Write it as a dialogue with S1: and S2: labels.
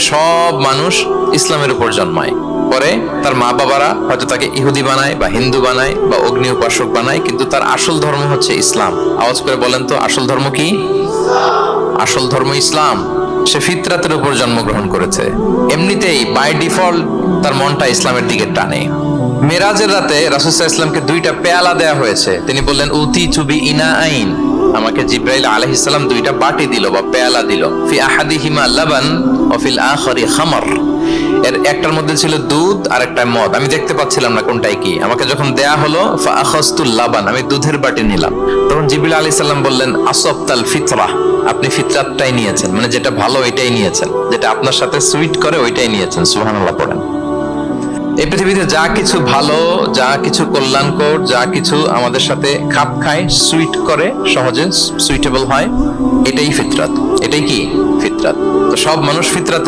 S1: সব মানুষ ইসলামের উপর জন্মায়, পরে তার মা বাবারা হয়তো তাকে ইহুদি বানায় বা হিন্দু বানায় বা অগ্নি উপাসক বানায়, কিন্তু তার আসল ধর্ম হচ্ছে ইসলাম। আওয়াজ করে বলেন তো, আসল ধর্ম কি? আসল ধর্ম ইসলাম। সে ফিতরাতের উপর জন্মগ্রহণ করেছে, এমনিতেই বাই ডিফল্ট তার মনটা ইসলামের দিকে টানে। মেরাজের রাতে রাসূল সাল্লাল্লাহু আলাইহি ওয়াসাল্লামকে দুইটা পেয়ালা দেয়া হয়েছে। তিনি বললেন, উতি চুবি ইনা আইন, আমাকে জিব্রাইল আলাইহিস সালাম দুইটা বাটি দিল বা পেয়ালা দিল। ফি আহাদিহিমা লাবান ওয়া ফিল আখারি খামর, এর একটার মধ্যে ছিল দুধ আর একটা মদ। আমি দেখতে পাচ্ছিলাম না কোনটাই কি। আমাকে যখন দেয়া হলো ফা আখাযতুল লাবান, আমি দুধের বাটি নিলাম। তখন জিবরিল আলাইহিস সালাম বললেন, আসবতাল ফিতরা, আপনি ফিতরাতটাই নিয়েছেন, মানে যেটা ভালো ওইটাই নিয়েছেন, যেটা আপনার সাথে সুইট করে ওইটাই নিয়েছেন। সুবহানাল্লাহ পড়েন। এই পৃথিবীতে যা কিছু ভালো, যা কিছু কল্যাণকর, যা কিছু আমাদের সাথে খাপ খায়, সুইট করে, সহজে সুইটেবল হয়, এটাই ফিতরাত। এটাই কি? ফিতরাত। তো সব মানুষ ফিতরাত